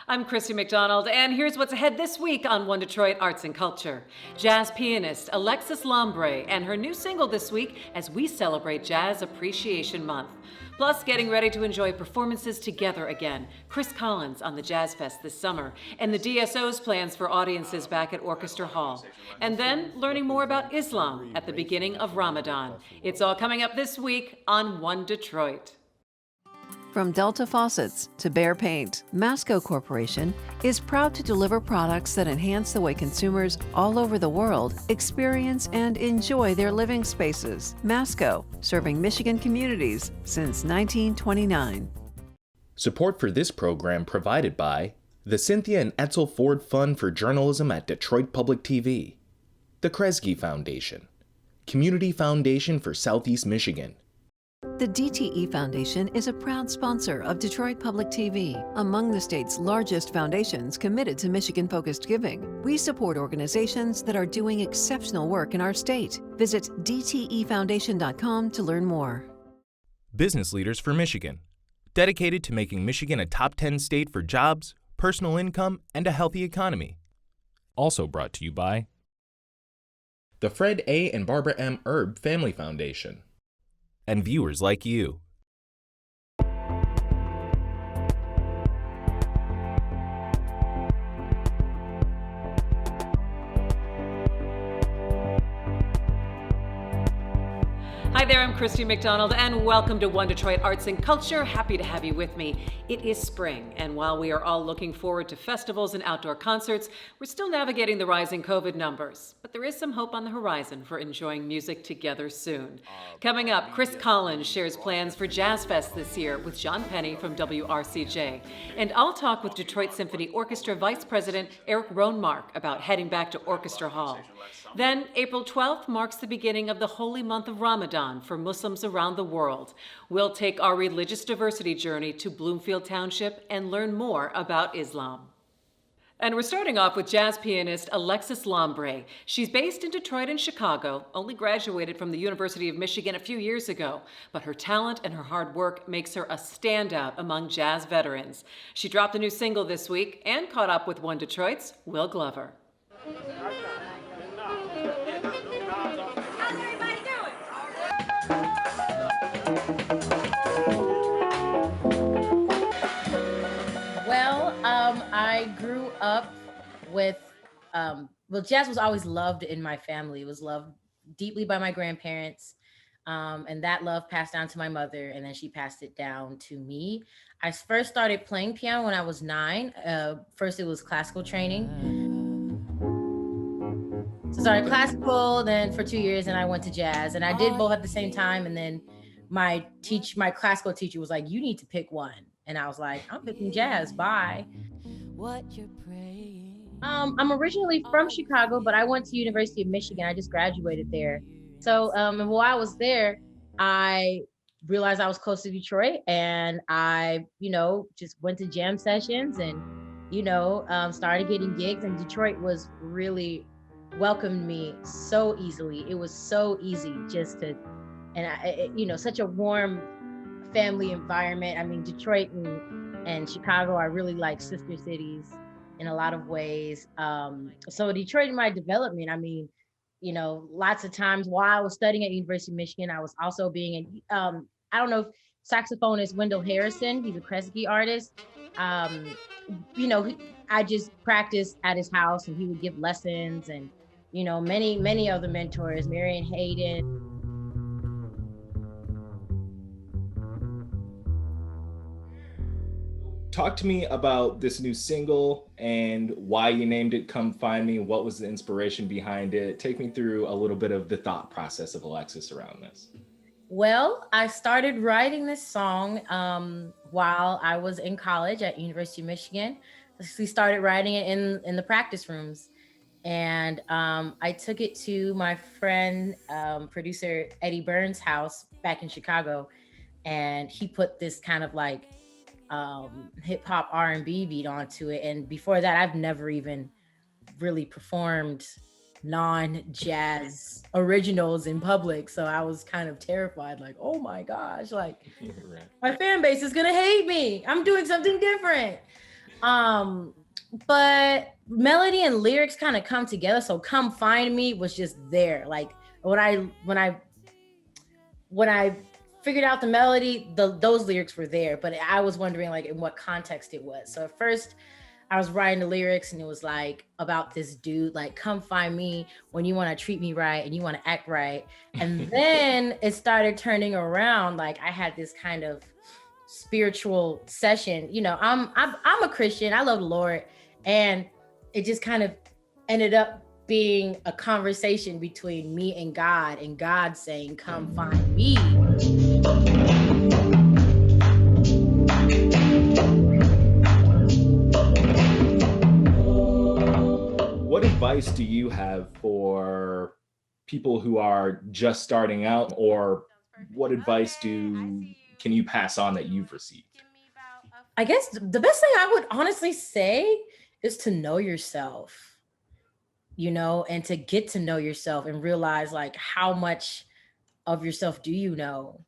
I'm Christy McDonald, and here's what's ahead this week on One Detroit Arts and Culture. Jazz pianist Alexis Lombre and her new single this week as we celebrate Jazz Appreciation Month. Plus, getting ready to enjoy performances together again. Chris Collins on the Jazz Fest this summer, and the DSO's plans for audiences back at Orchestra Hall. And then learning more about Islam at the beginning of Ramadan. It's all coming up this week on One Detroit. From Delta Faucets to Behr Paint, Masco Corporation is proud to deliver products that enhance the way consumers all over the world experience and enjoy their living spaces. Masco, serving Michigan communities since 1929. Support for this program provided by the Cynthia and Etzel Ford Fund for Journalism at Detroit Public TV, the Kresge Foundation, Community Foundation for Southeast Michigan. The DTE Foundation is a proud sponsor of Detroit Public TV, among the state's largest foundations committed to Michigan-focused giving. We support organizations that are doing exceptional work in our state. Visit dtefoundation.com to learn more. Business Leaders for Michigan, dedicated to making Michigan a top 10 state for jobs, personal income, and a healthy economy. Also brought to you by the Fred A. and Barbara M. Erb Family Foundation, and viewers like you. Hi there, I'm Christy McDonald, and welcome to One Detroit Arts and Culture. Happy to have you with me. It is spring, and while we are all looking forward to festivals and outdoor concerts, we're still navigating the rising COVID numbers. But there is some hope on the horizon for enjoying music together soon. Coming up, Chris Collins shares plans for Jazz Fest this year with John Penny from WRCJ. And I'll talk with Detroit Symphony Orchestra Vice President Erik Ronmark about heading back to Orchestra Hall. Then, April 12th marks the beginning of the holy month of Ramadan for Muslims around the world. We'll take our religious diversity journey to Bloomfield Township and learn more about Islam. And we're starting off with jazz pianist Alexis Lombre. She's based in Detroit and Chicago, only graduated from the University of Michigan a few years ago, but her talent and her hard work makes her a standout among jazz veterans. She dropped a new single this week and caught up with One Detroit's Will Glover. I grew up with, jazz was always loved in my family. It was loved deeply by my grandparents. And that love passed down to my mother, and then she passed it down to me. I first started playing piano when I was 9. First, it was classical training. So I started classical, then for 2 years, and I went to jazz. And I did both at the same time. And then my classical teacher was like, you need to pick one. And I was like, I'm picking jazz, bye. What you're praying. I'm originally from Chicago, but I went to University of Michigan. I just graduated there. So and while I was there, I realized I was close to Detroit, and I, just went to jam sessions and, started getting gigs. And Detroit was really welcomed me so easily. It was so easy just to, and such a warm family environment. I mean, Detroit and Chicago are really like sister cities in a lot of ways. So Detroit in my development, lots of times while I was studying at University of Michigan, I was also being I don't know if saxophonist Wendell Harrison, he's a Kresge artist. I just practiced at his house, and he would give lessons, and, many other mentors, Marion Hayden. Talk to me about this new single and why you named it Come Find Me. What was the inspiration behind it? Take me through a little bit of the thought process of Alexis around this. Well, I started writing this song while I was in college at University of Michigan. We started writing it in the practice rooms. And I took it to my friend, producer Eddie Burns' house back in Chicago. And he put this kind of like hip hop R&B beat onto it. And before that, I've never even really performed non-jazz originals in public. So I was kind of terrified, like, oh my gosh, like my fan base is gonna hate me. I'm doing something different. Um, but melody and lyrics kind of come together. So "Come Find Me" was just there. Like when I figured out the melody, those lyrics were there. But I was wondering like in what context it was. So at first I was writing the lyrics and it was like about this dude, like, come find me when you want to treat me right and you want to act right. And then it started turning around. Like I had this kind of spiritual session. I'm a Christian. I love the Lord. And it just kind of ended up being a conversation between me and God saying, come find me. What advice do you have for people who are just starting out, or what advice can you pass on that you've received? I guess the best thing I would honestly say is to know yourself, and to get to know yourself and realize like how much of yourself do you know?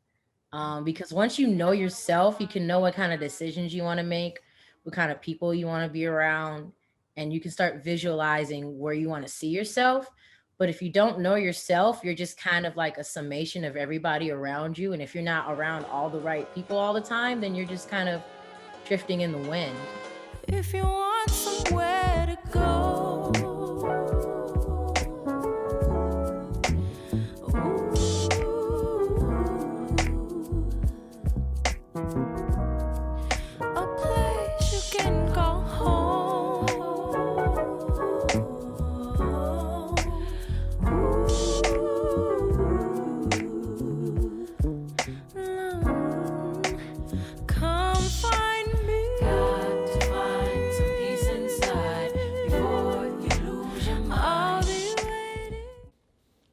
Because once you know yourself, you can know what kind of decisions you want to make, what kind of people you want to be around, and you can start visualizing where you want to see yourself. But if you don't know yourself, you're just kind of like a summation of everybody around you. And if you're not around all the right people all the time, then you're just kind of drifting in the wind. If you want somewhere to go, a place you can call home. Come find me. Got to find some peace inside before you lose your mind. I'll be waiting.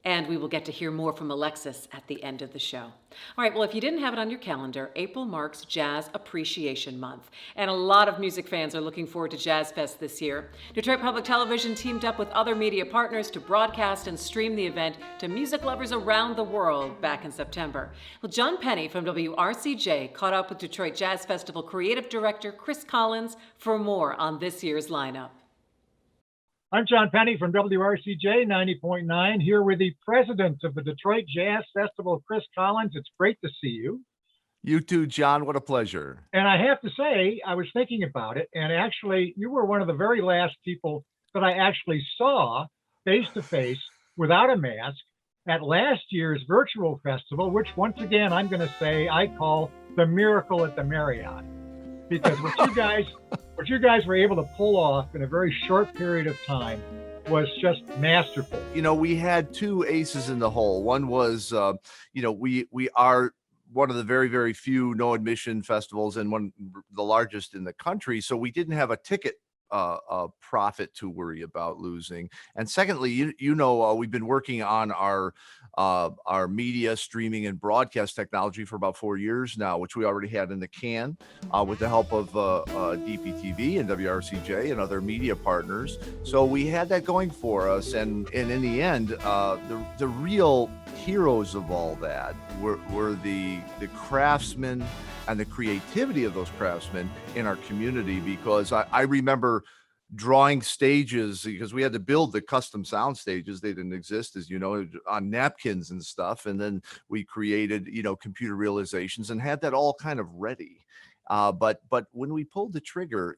And we will get to hear more from Alexis at the end of the show. All right, well, if you didn't have it on your calendar, April marks Jazz Appreciation Month. And a lot of music fans are looking forward to Jazz Fest this year. Detroit Public Television teamed up with other media partners to broadcast and stream the event to music lovers around the world back in September. Well, John Penny from WRCJ caught up with Detroit Jazz Festival creative director Chris Collins for more on this year's lineup. I'm John Penny from WRCJ 90.9, here with the president of the Detroit Jazz Festival, Chris Collins. It's great to see you. You too, John. What a pleasure. And I have to say, I was thinking about it, and actually, you were one of the very last people that I actually saw face-to-face without a mask at last year's virtual festival, which once again, I'm going to say I call the Miracle at the Marriott. Because what you guys were able to pull off in a very short period of time was just masterful. We had two aces in the hole. One was, we are one of the very, very few no admission festivals and the largest in the country. So we didn't have a ticket profit to worry about losing. And secondly, we've been working on our media streaming and broadcast technology for about 4 years now, which we already had in the can with the help of DPTV and WRCJ and other media partners. So we had that going for us. And in the end, the real heroes of all that were the craftsmen and the creativity of those craftsmen in our community, because I remember drawing stages, because we had to build the custom sound stages. They didn't exist, as you know, on napkins and stuff. And then we created, computer realizations and had that all kind of ready. But when we pulled the trigger,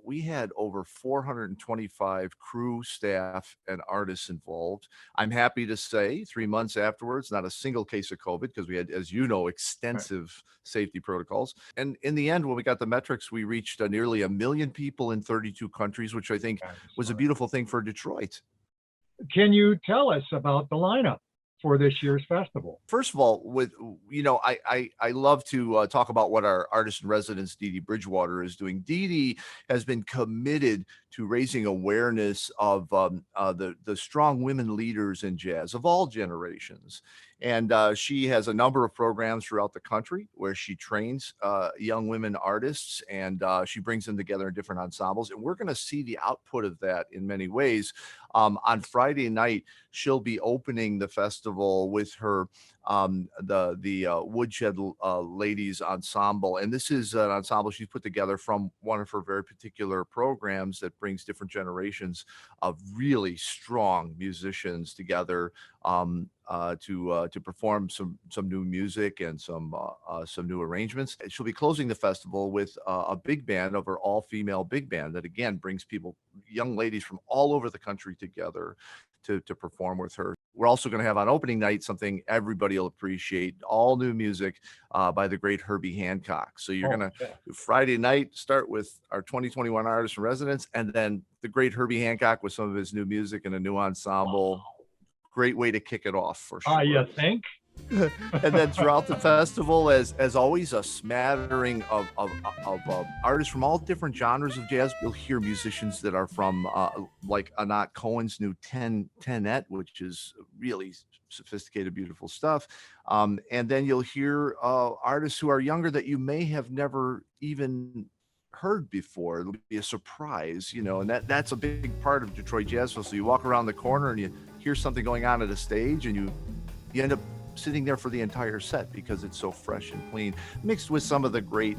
we had over 425 crew, staff, and artists involved. I'm happy to say 3 months afterwards, not a single case of COVID, because we had, as you know, extensive safety protocols. And in the end, when we got the metrics, we reached nearly 1 million people in 32 countries, which I think was a beautiful thing for Detroit. Can you tell us about the lineup for this year's festival? First of all, I love to talk about what our artist in residence, Dee Dee Bridgewater, is doing. Dee Dee has been committed to raising awareness of the strong women leaders in jazz of all generations. And she has a number of programs throughout the country where she trains young women artists, and she brings them together in different ensembles. And we're going to see the output of that in many ways. On Friday night, she'll be opening the festival with her the Woodshed Ladies Ensemble. And this is an ensemble she's put together from one of her very particular programs that brings different generations of really strong musicians together to perform some new music and some new arrangements. She'll be closing the festival with a big band of her all-female big band that again brings people, young ladies from all over the country together to perform with her. We're also going to have on opening night something everybody will appreciate, all new music by the great Herbie Hancock. So you're going to Friday night start with our 2021 artists in residence, and then the great Herbie Hancock with some of his new music and a new ensemble. Great way to kick it off for sure. You think? And then throughout the festival, as always, a smattering of artists from all different genres of jazz. You'll hear musicians that are from like Anat Cohen's new 10-net, which is really sophisticated, beautiful stuff. And then you'll hear artists who are younger that you may have never even heard before. It'll be a surprise, and that's a big part of Detroit Jazz Festival. So you walk around the corner and you hear something going on at a stage, and you end up sitting there for the entire set because it's so fresh and clean, mixed with some of the great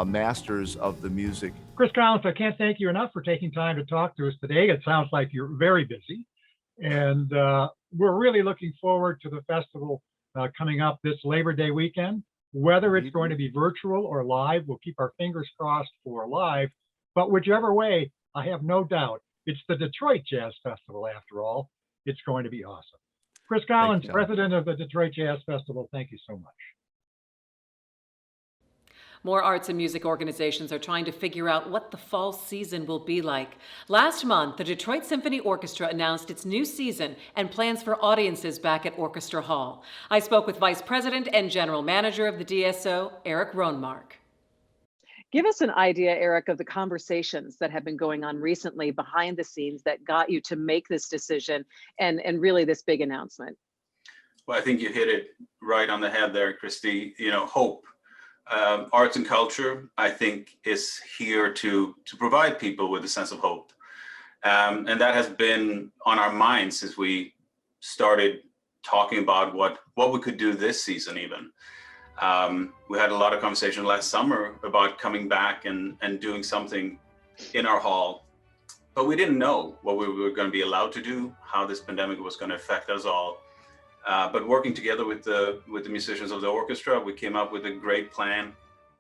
masters of the music. Chris Collins, I can't thank you enough for taking time to talk to us today. It sounds like you're very busy, and we're really looking forward to the festival coming up this Labor Day weekend. Whether it's going to be virtual or live, we'll keep our fingers crossed for live, but whichever way, I have no doubt it's the Detroit Jazz Festival after all. It's going to be awesome. Chris Collins, president of the Detroit Jazz Festival, thank you so much. More arts and music organizations are trying to figure out what the fall season will be like. Last month, the Detroit Symphony Orchestra announced its new season and plans for audiences back at Orchestra Hall. I spoke with Vice President and General Manager of the DSO, Erik Ronmark. Give us an idea, Erik, of the conversations that have been going on recently behind the scenes that got you to make this decision and really this big announcement. Well, I think you hit it right on the head there, Christy. Hope. Arts and culture, I think, is here to provide people with a sense of hope. And that has been on our minds since we started talking about what we could do this season even. We had a lot of conversation last summer about coming back and doing something in our hall, but we didn't know what we were going to be allowed to do, how this pandemic was going to affect us all. But working together with the musicians of the orchestra, we came up with a great plan,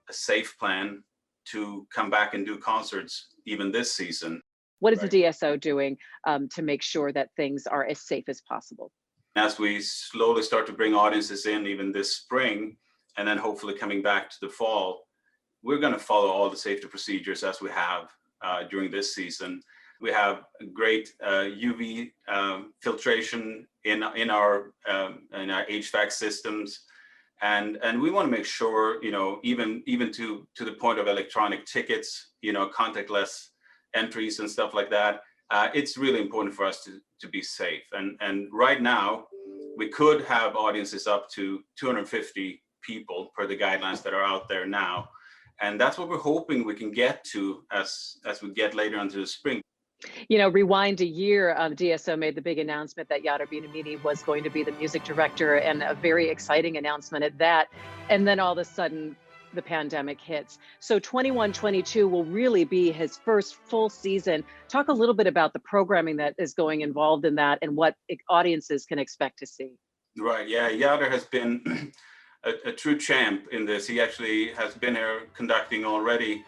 a safe plan to come back and do concerts even this season. What is the DSO doing to make sure that things are as safe as possible? As we slowly start to bring audiences in even this spring, and then hopefully coming back to the fall, we're going to follow all the safety procedures as we have during this season. We have great UV filtration in our HVAC systems, and we want to make sure, even to the point of electronic tickets, contactless entries and stuff like that. It's really important for us to be safe. And right now, we could have audiences up to 250 people per the guidelines that are out there now. And that's what we're hoping we can get to as we get later into the spring. Rewind a year, DSO made the big announcement that Yadar Binamini was going to be the music director, and a very exciting announcement at that. And then all of a sudden, the pandemic hits. So 21-22 will really be his first full season. Talk a little bit about the programming that is going involved in that and what audiences can expect to see. Right, yeah, Yadar has been a true champ in this. He actually has been here conducting already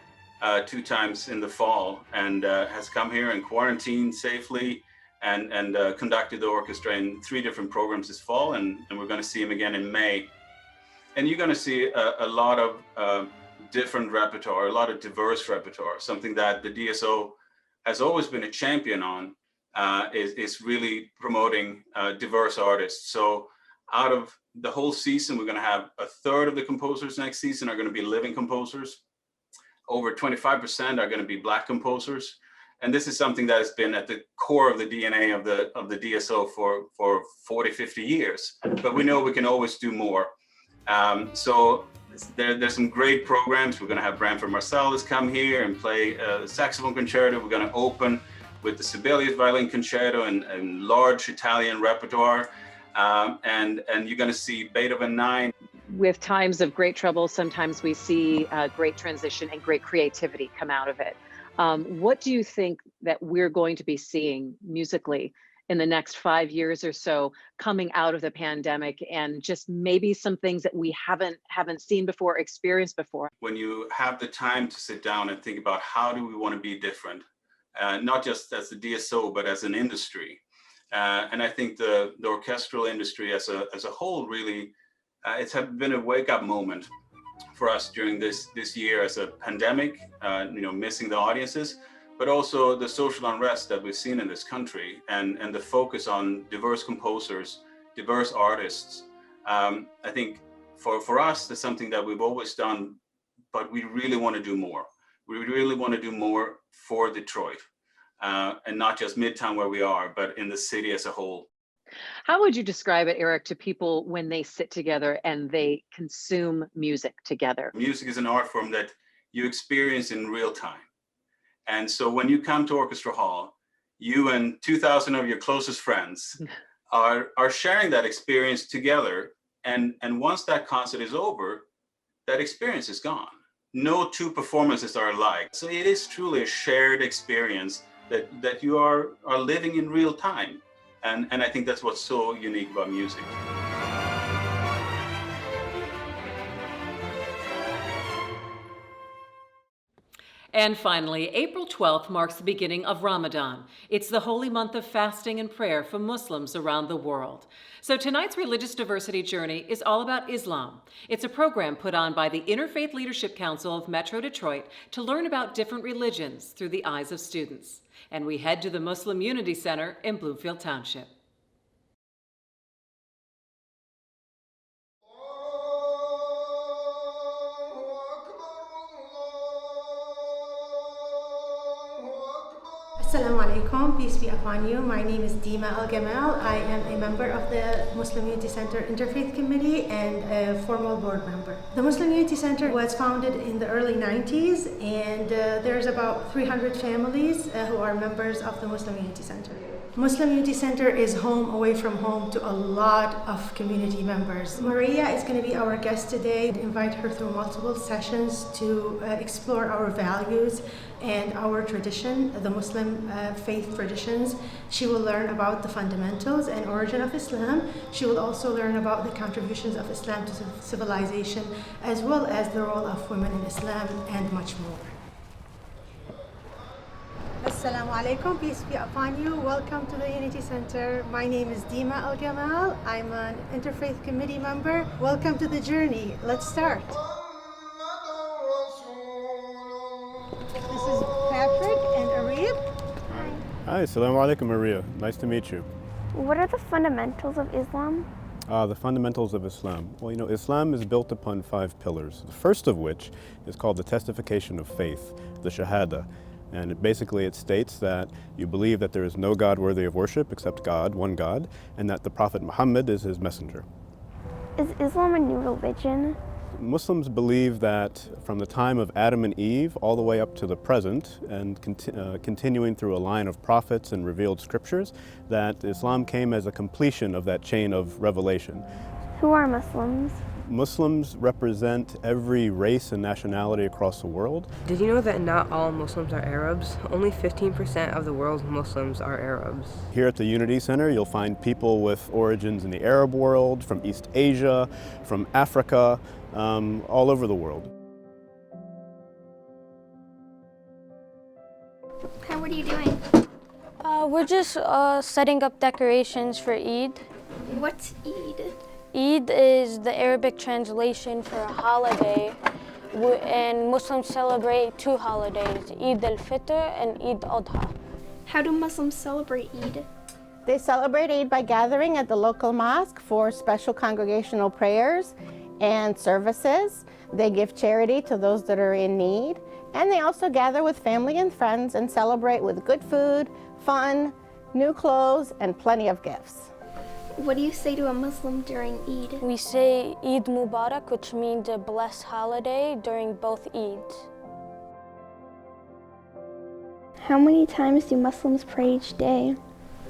2 times in the fall, and has come here and quarantined safely and conducted the orchestra in 3 different programs this fall, and we're going to see him again in May. And you're going to see a lot of different repertoire, a lot of diverse repertoire. Something that the DSO has always been a champion on is really promoting diverse artists. So out of the whole season, we're going to have a third of the composers next season are going to be living composers. Over 25% are going to be Black composers. And this is something that has been at the core of the DNA of the DSO for 40, 50 years. But we know we can always do more. So there's some great programs. We're going to have Branford Marsalis come here and play a saxophone concerto. We're going to open with the Sibelius Violin Concerto and large Italian repertoire. and you're going to see Beethoven 9. With times of great trouble, sometimes we see great transition and great creativity come out of it. What do you think that we're going to be seeing musically in the next 5 years or so coming out of the pandemic, and just maybe some things that we haven't seen before, experienced before? When you have the time to sit down and think about how do we want to be different, not just as the DSO, but as an industry. And I think the orchestral industry as a whole really, it's been a wake-up moment for us during this year as a pandemic, missing the audiences, but also the social unrest that we've seen in this country, and the focus on diverse composers, diverse artists. I think for us, that's something that we've always done, but we really want to do more. We really want to do more for Detroit, and not just Midtown where we are, but in the city as a whole. How would you describe it, Erik, to people when they sit together and they consume music together? Music is an art form that you experience in real time. And so when you come to Orchestra Hall, you and 2,000 of your closest friends are sharing that experience together. And once that concert is over, that experience is gone. No two performances are alike. So it is truly a shared experience that you are living in real time. And I think that's what's so unique about music. And finally, April 12th marks the beginning of Ramadan. It's the holy month of fasting and prayer for Muslims around the world. So tonight's Religious Diversity Journey is all about Islam. It's a program put on by the Interfaith Leadership Council of Metro Detroit to learn about different religions through the eyes of students. And we head to the Muslim Unity Center in Bloomfield Township. Assalamu alaikum, peace be upon you. My name is Dima Al Gamal. I am a member of the Muslim Unity Center Interfaith Committee and a formal board member. The Muslim Unity Center was founded in the early 90s, and there's about 300 families who are members of the Muslim Unity Center. Muslim Unity Center is home away from home to a lot of community members. Maria is going to be our guest today. I invite her through multiple sessions to explore our values and our tradition, the Muslim faith traditions. She will learn about the fundamentals and origin of Islam. She will also learn about the contributions of Islam to civilization, as well as the role of women in Islam, and much more. Assalamu alaikum, peace be upon you. Welcome to the Unity Center. My name is Dima Al Gamal. I'm an Interfaith Committee member. Welcome to the journey. Let's start. This is Patrick and Erik. Hi, Assalamu alaikum, Maria. Nice to meet you. What are the fundamentals of Islam? The fundamentals of Islam. Well, Islam is built upon 5 pillars, the first of which is called the testification of faith, the Shahada. And it states that you believe that there is no God worthy of worship except God, one God, and that the Prophet Muhammad is his messenger. Is Islam a new religion? Muslims believe that from the time of Adam and Eve all the way up to the present, and continuing through a line of prophets and revealed scriptures, that Islam came as a completion of that chain of revelation. Who are Muslims? Muslims represent every race and nationality across the world. Did you know that not all Muslims are Arabs? Only 15% of the world's Muslims are Arabs. Here at the Unity Center, you'll find people with origins in the Arab world, from East Asia, from Africa, all over the world. Hi, what are you doing? We're just setting up decorations for Eid. What's Eid? Eid is the Arabic translation for a holiday, and Muslims celebrate 2 holidays, Eid al-Fitr and Eid al-Adha. How do Muslims celebrate Eid? They celebrate Eid by gathering at the local mosque for special congregational prayers and services. They give charity to those that are in need, and they also gather with family and friends and celebrate with good food, fun, new clothes, and plenty of gifts. What do you say to a Muslim during Eid? We say Eid Mubarak, which means a blessed holiday during both Eids. How many times do Muslims pray each day?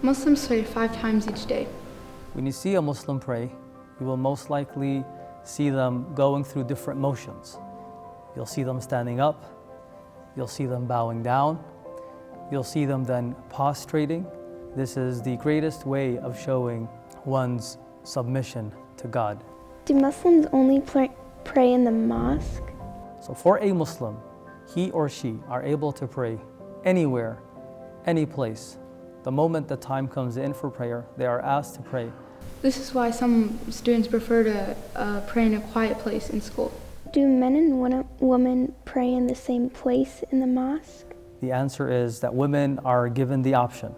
Muslims pray 5 times each day. When you see a Muslim pray, you will most likely see them going through different motions. You'll see them standing up, you'll see them bowing down, you'll see them then prostrating. This is the greatest way of showing one's submission to God. Do Muslims only pray in the mosque? So for a Muslim, he or she are able to pray anywhere, any place. The moment the time comes in for prayer, they are asked to pray. This is why some students prefer to pray in a quiet place in school. Do men and women pray in the same place in the mosque? The answer is that women are given the option.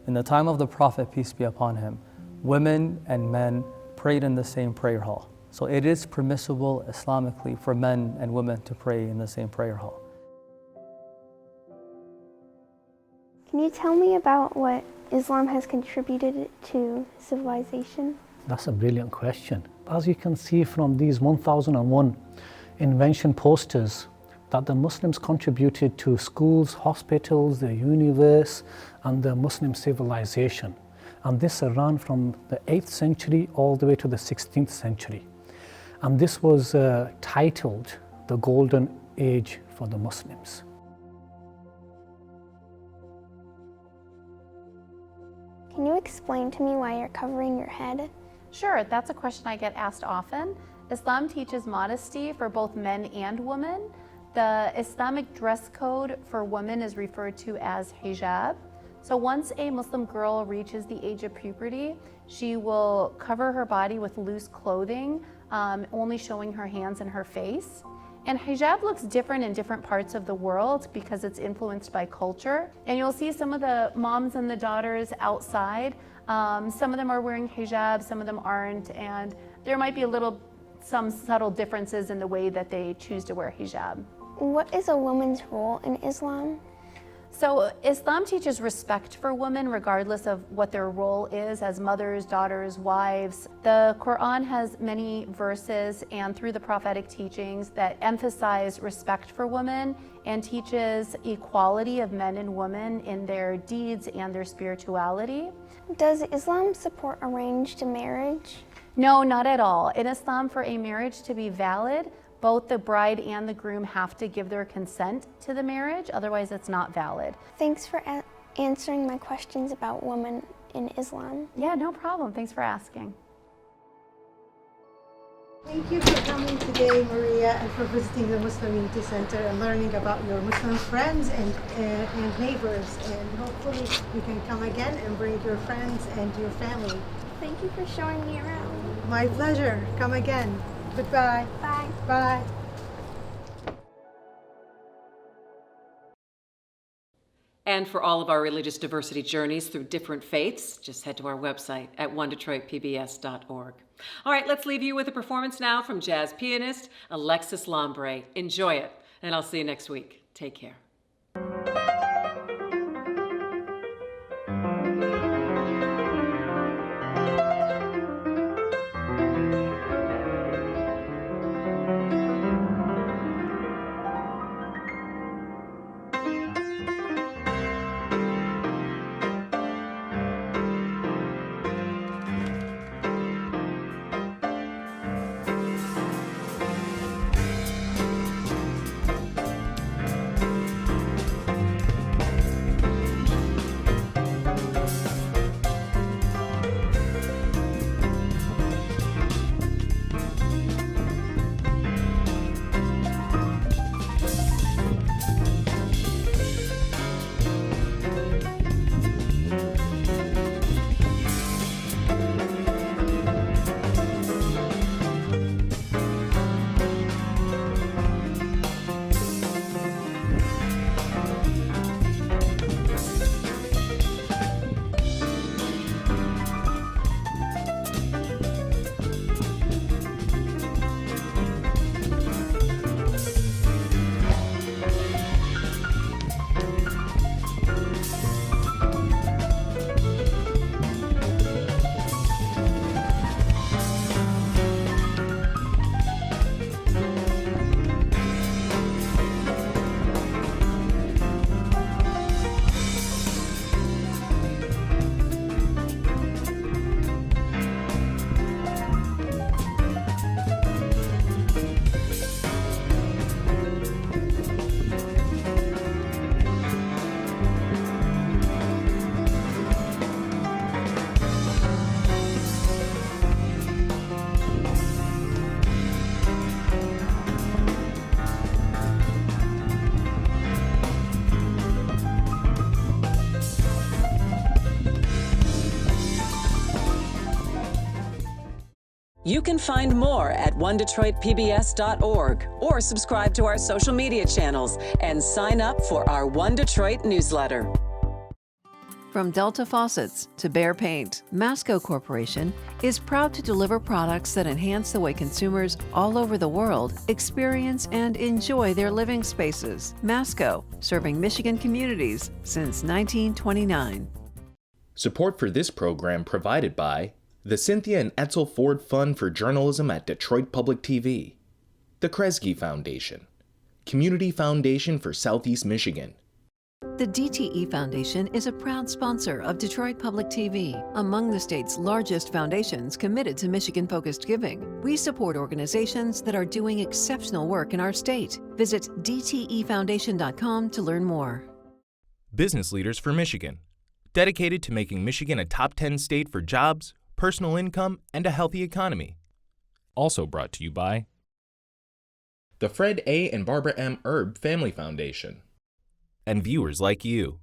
In the time of the Prophet, peace be upon him, women and men prayed in the same prayer hall. So it is permissible Islamically for men and women to pray in the same prayer hall. Can you tell me about what Islam has contributed to civilization? That's a brilliant question. As you can see from these 1001 invention posters, that the Muslims contributed to schools, hospitals, the universe, and the Muslim civilization. And this ran from the 8th century all the way to the 16th century. And this was titled the Golden Age for the Muslims. Can you explain to me why you're covering your head? Sure, that's a question I get asked often. Islam teaches modesty for both men and women. The Islamic dress code for women is referred to as hijab. So once a Muslim girl reaches the age of puberty, she will cover her body with loose clothing, only showing her hands and her face. And hijab looks different in different parts of the world because it's influenced by culture. And you'll see some of the moms and the daughters outside. Some of them are wearing hijab, some of them aren't, and there might be some subtle differences in the way that they choose to wear hijab. What is a woman's role in Islam? So Islam teaches respect for women regardless of what their role is as mothers, daughters, wives. The Quran has many verses and through the prophetic teachings that emphasize respect for women and teaches equality of men and women in their deeds and their spirituality. Does Islam support arranged marriage? No, not at all. In Islam, for a marriage to be valid, both the bride and the groom have to give their consent to the marriage, otherwise it's not valid. Thanks for answering my questions about women in Islam. Yeah, no problem. Thanks for asking. Thank you for coming today, Maria, and for visiting the Muslim Unity Center and learning about your Muslim friends and neighbors. And hopefully you can come again and bring your friends and your family. Thank you for showing me around. My pleasure. Come again. Goodbye. Bye. Bye. And for all of our religious diversity journeys through different faiths, just head to our website at onedetroitpbs.org. All right, let's leave you with a performance now from jazz pianist Alexis Lombre. Enjoy it, and I'll see you next week. Take care. You can find more at onedetroitpbs.org or subscribe to our social media channels and sign up for our One Detroit newsletter. From Delta Faucets to Behr Paint, Masco Corporation is proud to deliver products that enhance the way consumers all over the world experience and enjoy their living spaces. Masco, serving Michigan communities since 1929. Support for this program provided by the Cynthia and Etzel Ford Fund for Journalism at Detroit Public TV, the Kresge Foundation, Community Foundation for Southeast Michigan. The DTE Foundation is a proud sponsor of Detroit Public TV, among the state's largest foundations committed to Michigan-focused giving. We support organizations that are doing exceptional work in our state. Visit dtefoundation.com to learn more. Business Leaders for Michigan, dedicated to making Michigan a top 10 state for jobs, personal income, and a healthy economy. Also brought to you by the Fred A. and Barbara M. Erb Family Foundation, and viewers like you.